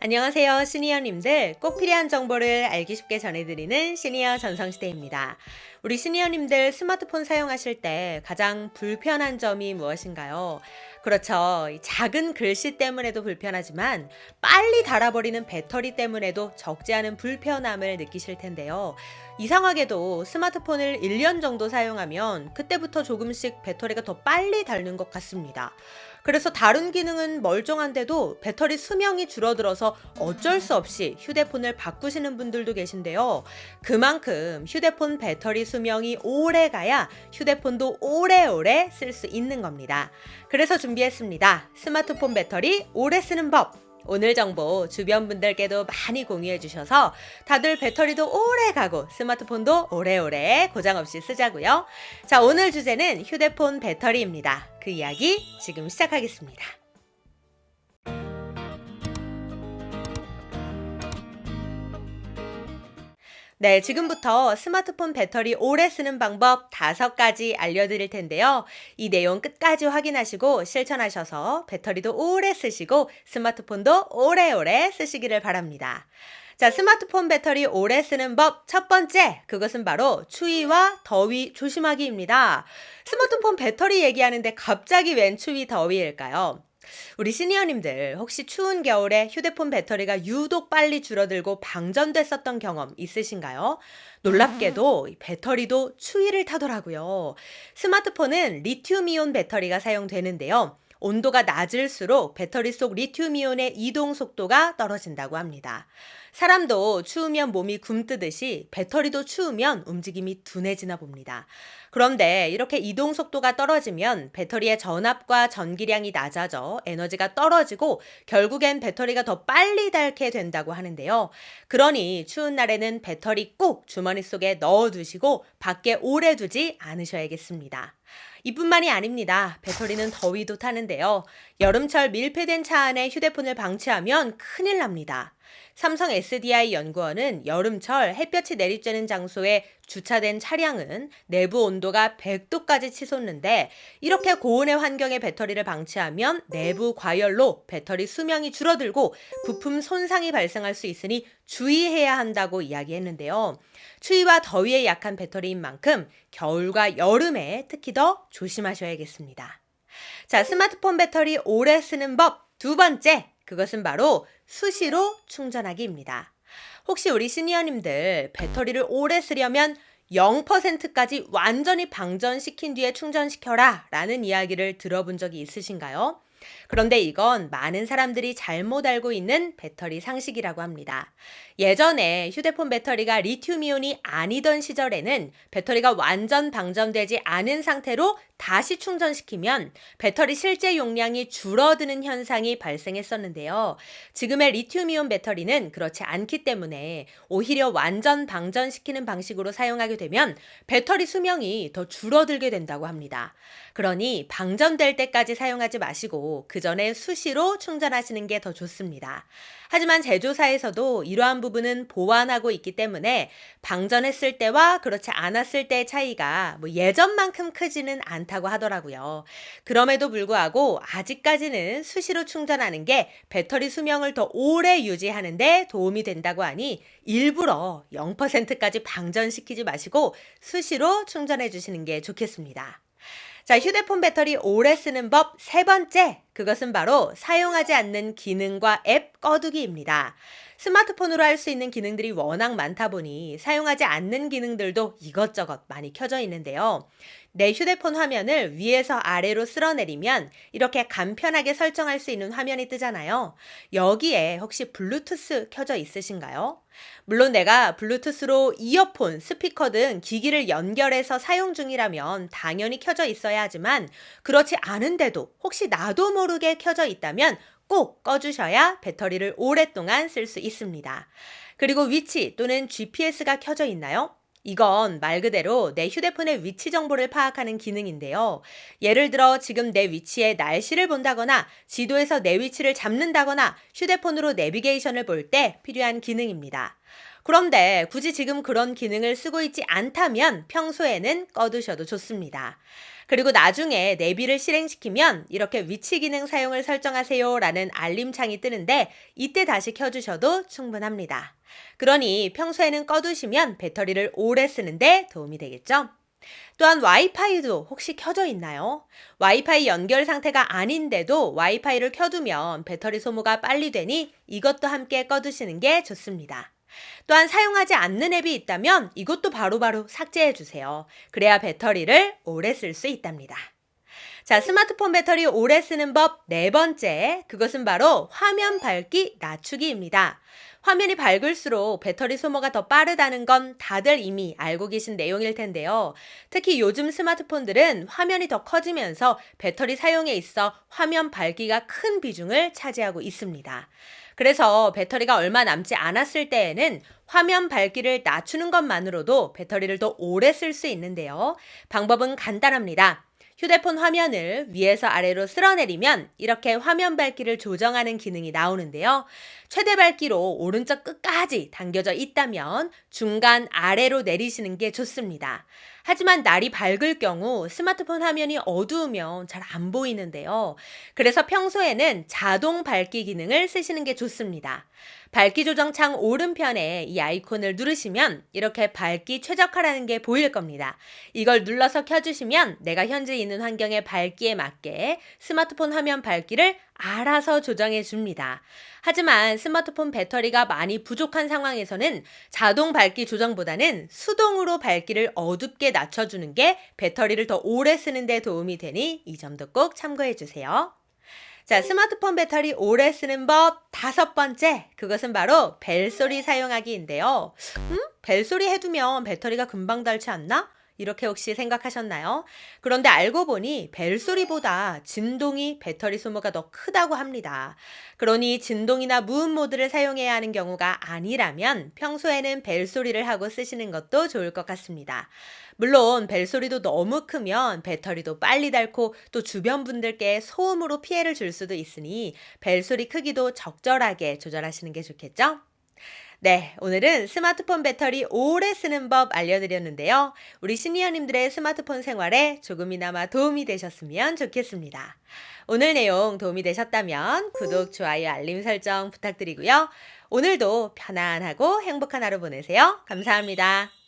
안녕하세요, 시니어님들. 꼭 필요한 정보를 알기 쉽게 전해드리는 시니어 전성시대입니다. 우리 시니어님들 스마트폰 사용하실 때 가장 불편한 점이 무엇인가요? 그렇죠. 이 작은 글씨 때문에도 불편하지만 빨리 닳아버리는 배터리 때문에도 적지 않은 불편함을 느끼실 텐데요. 이상하게도 스마트폰을 1년 정도 사용하면 그때부터 조금씩 배터리가 더 빨리 닳는 것 같습니다. 그래서 다른 기능은 멀쩡한데도 배터리 수명이 줄어들어서 어쩔 수 없이 휴대폰을 바꾸시는 분들도 계신데요. 그만큼 휴대폰 배터리 수명이 오래 가야 휴대폰도 오래오래 쓸 수 있는 겁니다. 그래서 준비했습니다. 스마트폰 배터리 오래 쓰는 법. 오늘 정보 주변 분들께도 많이 공유해 주셔서 다들 배터리도 오래 가고 스마트폰도 오래오래 고장 없이 쓰자고요. 자, 오늘 주제는 휴대폰 배터리입니다. 그 이야기 지금 시작하겠습니다. 네, 지금부터 스마트폰 배터리 오래 쓰는 방법 5가지 알려드릴 텐데요. 이 내용 끝까지 확인하시고 실천하셔서 배터리도 오래 쓰시고 스마트폰도 오래오래 쓰시기를 바랍니다. 자, 스마트폰 배터리 오래 쓰는 법 첫 번째, 그것은 바로 추위와 더위 조심하기입니다. 스마트폰 배터리 얘기하는데 갑자기 웬 추위 더위일까요? 우리 시니어님들 혹시 추운 겨울에 휴대폰 배터리가 유독 빨리 줄어들고 방전됐었던 경험 있으신가요? 놀랍게도 이 배터리도 추위를 타더라고요. 스마트폰은 리튬이온 배터리가 사용되는데요. 온도가 낮을수록 배터리 속 리튬이온의 이동 속도가 떨어진다고 합니다. 사람도 추우면 몸이 굼뜨듯이 배터리도 추우면 움직임이 둔해지나 봅니다. 그런데 이렇게 이동 속도가 떨어지면 배터리의 전압과 전기량이 낮아져 에너지가 떨어지고 결국엔 배터리가 더 빨리 닳게 된다고 하는데요. 그러니 추운 날에는 배터리 꼭 주머니 속에 넣어두시고 밖에 오래 두지 않으셔야겠습니다. 이뿐만이 아닙니다. 배터리는 더위도 타는데요. 여름철 밀폐된 차 안에 휴대폰을 방치하면 큰일 납니다. 삼성 SDI 연구원은 여름철 햇볕이 내리쬐는 장소에 주차된 차량은 내부 온도가 100도까지 치솟는데 이렇게 고온의 환경에 배터리를 방치하면 내부 과열로 배터리 수명이 줄어들고 부품 손상이 발생할 수 있으니 주의해야 한다고 이야기했는데요. 추위와 더위에 약한 배터리인 만큼 겨울과 여름에 특히 더 조심하셔야겠습니다. 자, 스마트폰 배터리 오래 쓰는 법 두 번째, 그것은 바로 수시로 충전하기입니다. 혹시 우리 시니어님들 배터리를 오래 쓰려면 0%까지 완전히 방전시킨 뒤에 충전시켜라 라는 이야기를 들어본 적이 있으신가요? 그런데 이건 많은 사람들이 잘못 알고 있는 배터리 상식이라고 합니다. 예전에 휴대폰 배터리가 리튬이온이 아니던 시절에는 배터리가 완전 방전되지 않은 상태로 다시 충전시키면 배터리 실제 용량이 줄어드는 현상이 발생했었는데요. 지금의 리튬이온 배터리는 그렇지 않기 때문에 오히려 완전 방전시키는 방식으로 사용하게 되면 배터리 수명이 더 줄어들게 된다고 합니다. 그러니 방전될 때까지 사용하지 마시고 그 전에 수시로 충전하시는 게 더 좋습니다. 하지만 제조사에서도 이러한 부분은 보완하고 있기 때문에 방전했을 때와 그렇지 않았을 때의 차이가 예전만큼 크지는 않다고 하더라고요. 그럼에도 불구하고 아직까지는 수시로 충전하는 게 배터리 수명을 더 오래 유지하는 데 도움이 된다고 하니 일부러 0%까지 방전시키지 마시고 수시로 충전해 주시는 게 좋겠습니다. 자, 휴대폰 배터리 오래 쓰는 법 세 번째, 그것은 바로 사용하지 않는 기능과 앱 꺼두기입니다. 스마트폰으로 할 수 있는 기능들이 워낙 많다 보니 사용하지 않는 기능들도 이것저것 많이 켜져 있는데요. 내 휴대폰 화면을 위에서 아래로 쓸어내리면 이렇게 간편하게 설정할 수 있는 화면이 뜨잖아요. 여기에 혹시 블루투스 켜져 있으신가요? 물론 내가 블루투스로 이어폰, 스피커 등 기기를 연결해서 사용 중이라면 당연히 켜져 있어야 하지만 그렇지 않은데도 혹시 나도 모르게 켜져 있다면 꼭 꺼주셔야 배터리를 오랫동안 쓸 수 있습니다. 그리고 위치 또는 GPS가 켜져 있나요? 이건 말 그대로 내 휴대폰의 위치 정보를 파악하는 기능인데요. 예를 들어 지금 내 위치에 날씨를 본다거나 지도에서 내 위치를 잡는다거나 휴대폰으로 내비게이션을 볼 때 필요한 기능입니다. 그런데 굳이 지금 그런 기능을 쓰고 있지 않다면 평소에는 꺼두셔도 좋습니다. 그리고 나중에 내비를 실행시키면 이렇게 위치 기능 사용을 설정하세요 라는 알림 창이 뜨는데 이때 다시 켜주셔도 충분합니다. 그러니 평소에는 꺼두시면 배터리를 오래 쓰는데 도움이 되겠죠? 또한 와이파이도 혹시 켜져 있나요? 와이파이 연결 상태가 아닌데도 와이파이를 켜두면 배터리 소모가 빨리 되니 이것도 함께 꺼두시는 게 좋습니다. 또한 사용하지 않는 앱이 있다면 이것도 바로바로 삭제해 주세요. 그래야 배터리를 오래 쓸 수 있답니다. 자, 스마트폰 배터리 오래 쓰는 법 네 번째, 그것은 바로 화면 밝기 낮추기입니다. 화면이 밝을수록 배터리 소모가 더 빠르다는 건 다들 이미 알고 계신 내용일 텐데요. 특히 요즘 스마트폰들은 화면이 더 커지면서 배터리 사용에 있어 화면 밝기가 큰 비중을 차지하고 있습니다. 그래서 배터리가 얼마 남지 않았을 때에는 화면 밝기를 낮추는 것만으로도 배터리를 더 오래 쓸 수 있는데요. 방법은 간단합니다. 휴대폰 화면을 위에서 아래로 쓸어내리면 이렇게 화면 밝기를 조정하는 기능이 나오는데요. 최대 밝기로 오른쪽 끝까지 당겨져 있다면 중간 아래로 내리시는 게 좋습니다. 하지만 날이 밝을 경우 스마트폰 화면이 어두우면 잘 안 보이는데요. 그래서 평소에는 자동 밝기 기능을 쓰시는 게 좋습니다. 밝기 조정 창 오른편에 이 아이콘을 누르시면 이렇게 밝기 최적화라는 게 보일 겁니다. 이걸 눌러서 켜주시면 내가 현재 있는 환경의 밝기에 맞게 스마트폰 화면 밝기를 알아서 조정해 줍니다. 하지만 스마트폰 배터리가 많이 부족한 상황에서는 자동 밝기 조정보다는 수동으로 밝기를 어둡게 낮춰주는 게 배터리를 더 오래 쓰는 데 도움이 되니 이 점도 꼭 참고해 주세요. 자, 스마트폰 배터리 오래 쓰는 법 다섯 번째, 그것은 바로 벨소리 사용하기인데요. 벨소리 해두면 배터리가 금방 닳지 않나? 이렇게 혹시 생각하셨나요? 그런데 알고 보니 벨소리보다 진동이 배터리 소모가 더 크다고 합니다. 그러니 진동이나 무음 모드를 사용해야 하는 경우가 아니라면 평소에는 벨소리를 하고 쓰시는 것도 좋을 것 같습니다. 물론 벨소리도 너무 크면 배터리도 빨리 닳고 또 주변 분들께 소음으로 피해를 줄 수도 있으니 벨소리 크기도 적절하게 조절하시는 게 좋겠죠? 네, 오늘은 스마트폰 배터리 오래 쓰는 법 알려드렸는데요. 우리 시니어님들의 스마트폰 생활에 조금이나마 도움이 되셨으면 좋겠습니다. 오늘 내용 도움이 되셨다면 구독, 좋아요, 알림 설정 부탁드리고요. 오늘도 편안하고 행복한 하루 보내세요. 감사합니다.